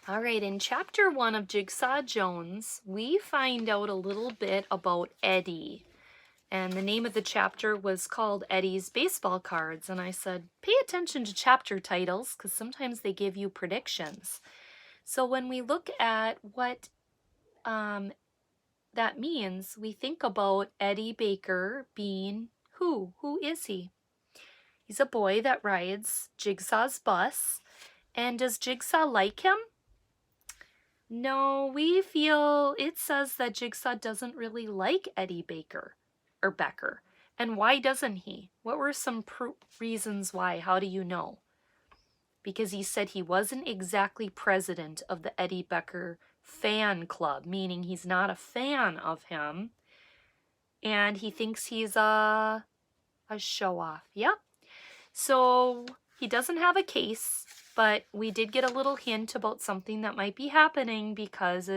All right, in chapter 1 of Jigsaw Jones, we find out a little bit about Eddie. And the name of the chapter was called Eddie's Baseball Cards. And I said, pay attention to chapter titles because sometimes they give you predictions. So when we look at what that means, we think about Eddie Baker being who? Who is he? He's a boy that rides Jigsaw's bus. And does Jigsaw like him? No, we feel it says that Jigsaw doesn't really like Eddie Baker or Becker. And why doesn't he? What were some reasons why? How do you know? Because he said he wasn't exactly president of the Eddie Becker fan club, meaning he's not a fan of him. And he thinks he's a show-off. Yep. So he doesn't have a case, but we did get a little hint about something that might be happening because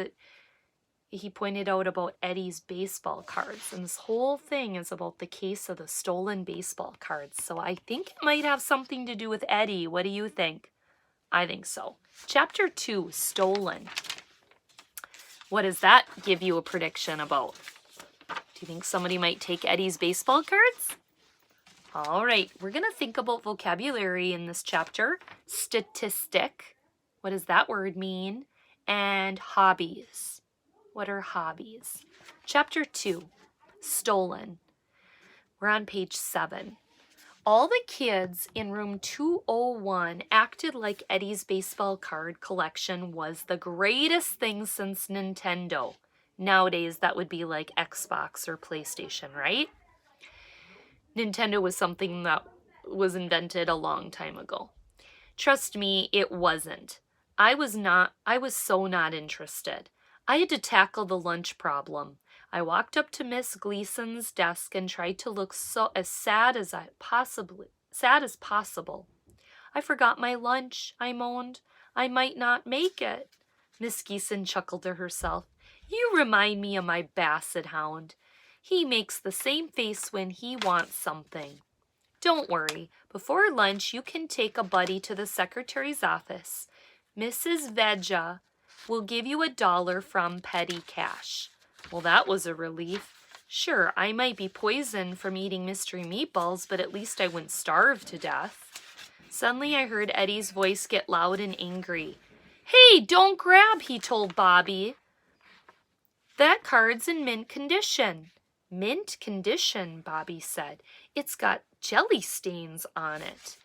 he pointed out about Eddie's baseball cards. And this whole thing is about the case of the stolen baseball cards. So I think it might have something to do with Eddie. What do you think? I think so. Chapter 2, Stolen. What does that give you a prediction about? Do you think somebody might take Eddie's baseball cards? All right, we're going to think about vocabulary in this chapter. Statistic. What does that word mean? And hobbies. What are hobbies? Chapter 2, Stolen. We're on page 7. All the kids in room 201 acted like Eddie's baseball card collection was the greatest thing since Nintendo. Nowadays, that would be like Xbox or PlayStation, right? Nintendo was something that was invented a long time ago. Trust me, it wasn't. I was so not interested. I had to tackle the lunch problem. I walked up to Miss Gleason's desk and tried to look as sad as possible. I forgot my lunch, I moaned. I might not make it. Miss Gleason chuckled to herself. You remind me of my basset hound. He makes the same face when he wants something. Don't worry. Before lunch, you can take a buddy to the secretary's office. Mrs. Veja will give you $1 from petty cash. Well, that was a relief. Sure, I might be poisoned from eating mystery meatballs, but at least I wouldn't starve to death. Suddenly, I heard Eddie's voice get loud and angry. Hey, don't grab, he told Bobby. That card's in mint condition. Mint condition, Bobby said. It's got jelly stains on it.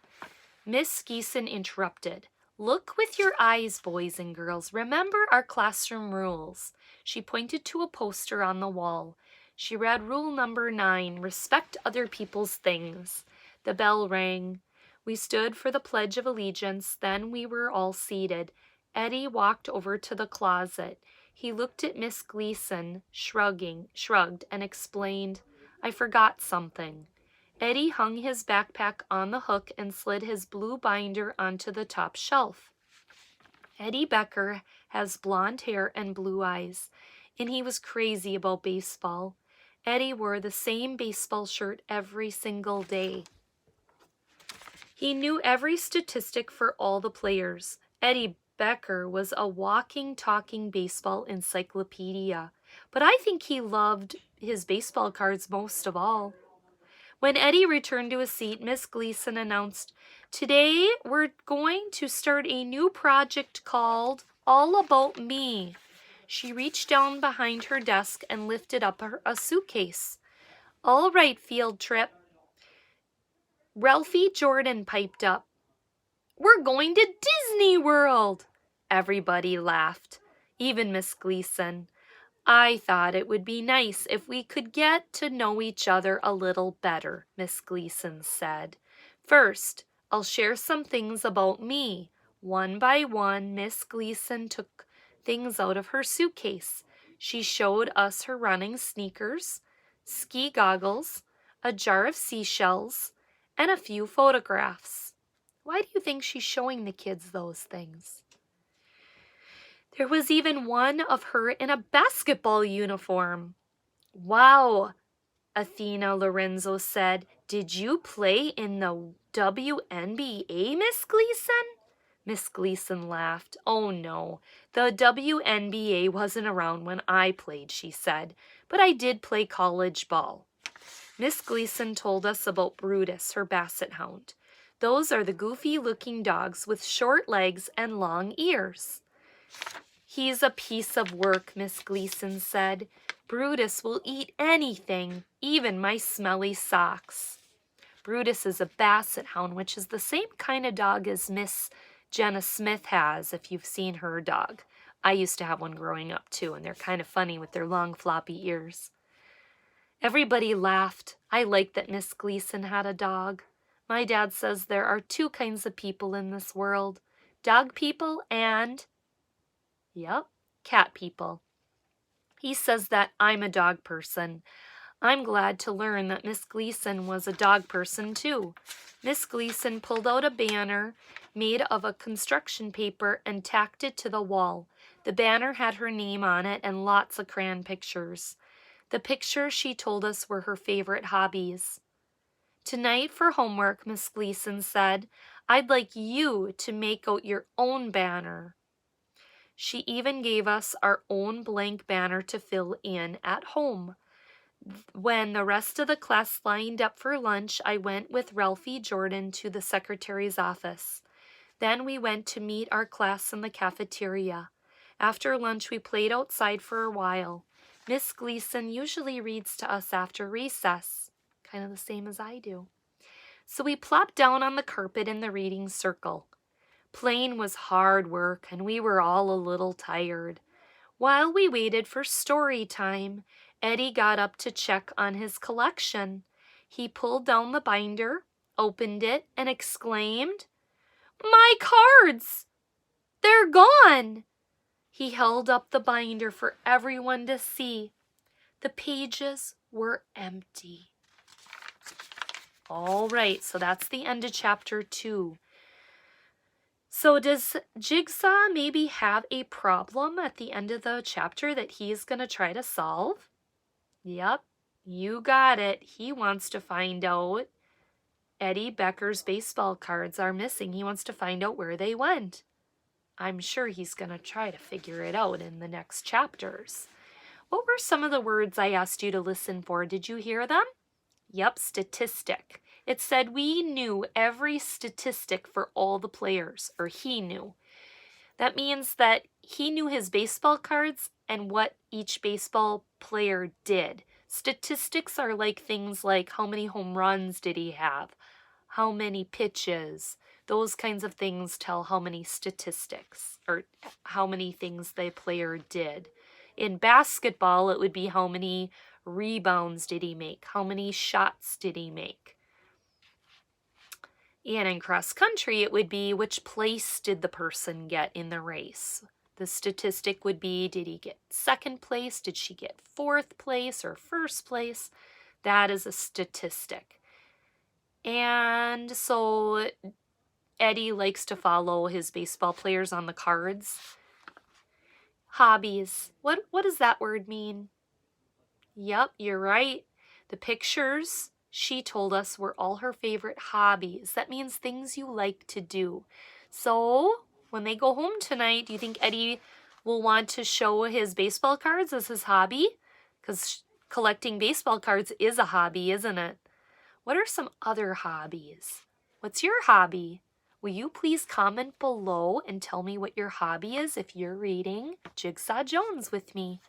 Miss Geeson interrupted. Look with your eyes, boys and girls. Remember our classroom rules. She pointed to a poster on the wall. She read rule number 9, respect other people's things. The bell rang. We stood for the Pledge of Allegiance. Then we were all seated. Eddie walked over to the closet. He looked at Miss Gleason, shrugged, and explained, I forgot something. Eddie hung his backpack on the hook and slid his blue binder onto the top shelf. Eddie Becker has blonde hair and blue eyes, and he was crazy about baseball. Eddie wore the same baseball shirt every single day. He knew every statistic for all the players. Eddie Becker was a walking, talking baseball encyclopedia, but I think he loved his baseball cards most of all. When Eddie returned to his seat, Miss Gleason announced, Today we're going to start a new project called All About Me. She reached down behind her desk and lifted up a suitcase. All right, field trip. Ralphie Jordan piped up. We're going to Disney World. Everybody laughed, even Miss Gleason. I thought it would be nice if we could get to know each other a little better, Miss Gleason said. First, I'll share some things about me. One by one, Miss Gleason took things out of her suitcase. She showed us her running sneakers, ski goggles, a jar of seashells, and a few photographs. Why do you think she's showing the kids those things? There was even one of her in a basketball uniform. Wow, Athena Lorenzo said. Did you play in the WNBA, Miss Gleason? Miss Gleason laughed. Oh, no, the WNBA wasn't around when I played, she said, but I did play college ball. Miss Gleason told us about Brutus, her basset hound. Those are the goofy-looking dogs with short legs and long ears. He's a piece of work, Miss Gleason said. Brutus will eat anything, even my smelly socks. Brutus is a basset hound, which is the same kind of dog as Miss Jenna Smith has, if you've seen her dog. I used to have one growing up, too, and they're kind of funny with their long, floppy ears. Everybody laughed. I liked that Miss Gleason had a dog. My dad says there are two kinds of people in this world, dog people and, cat people. He says that I'm a dog person. I'm glad to learn that Miss Gleason was a dog person, too. Miss Gleason pulled out a banner made of a construction paper and tacked it to the wall. The banner had her name on it and lots of crayon pictures. The pictures, she told us, were her favorite hobbies. Tonight for homework, Miss Gleason said, I'd like you to make out your own banner. She even gave us our own blank banner to fill in at home. When the rest of the class lined up for lunch, I went with Ralphie Jordan to the secretary's office. Then we went to meet our class in the cafeteria. After lunch, we played outside for a while. Miss Gleason usually reads to us after recess, kind of the same as I do. So we plopped down on the carpet in the reading circle. Playing was hard work, and we were all a little tired. While we waited for story time, Eddie got up to check on his collection. He pulled down the binder, opened it, and exclaimed, My cards! They're gone! He held up the binder for everyone to see. The pages were empty. All right, so that's the end of chapter 2. So does Jigsaw maybe have a problem at the end of the chapter that he's going to try to solve? Yep, you got it. He wants to find out Eddie Becker's baseball cards are missing. He wants to find out where they went. I'm sure he's going to try to figure it out in the next chapters. What were some of the words I asked you to listen for? Did you hear them? Yep, statistic. It said we knew every statistic for all the players, or he knew. That means that he knew his baseball cards and what each baseball player did. Statistics are like things like how many home runs did he have, how many pitches. Those kinds of things tell how many statistics or how many things the player did. In basketball, it would be how many rebounds did he make, how many shots did he make. And in cross country, it would be which place did the person get in the race. The statistic would be, did he get second place? Did she get fourth place or first place? That is a statistic. And so Eddie likes to follow his baseball players on the cards. Hobbies. What does that word mean? Yep, you're right. The pictures she told us were all her favorite hobbies. That means things you like to do. So when they go home tonight, do you think Eddie will want to show his baseball cards as his hobby? Because collecting baseball cards is a hobby, isn't it? What are some other hobbies? What's your hobby? Will you please comment below and tell me what your hobby is if you're reading Jigsaw Jones with me?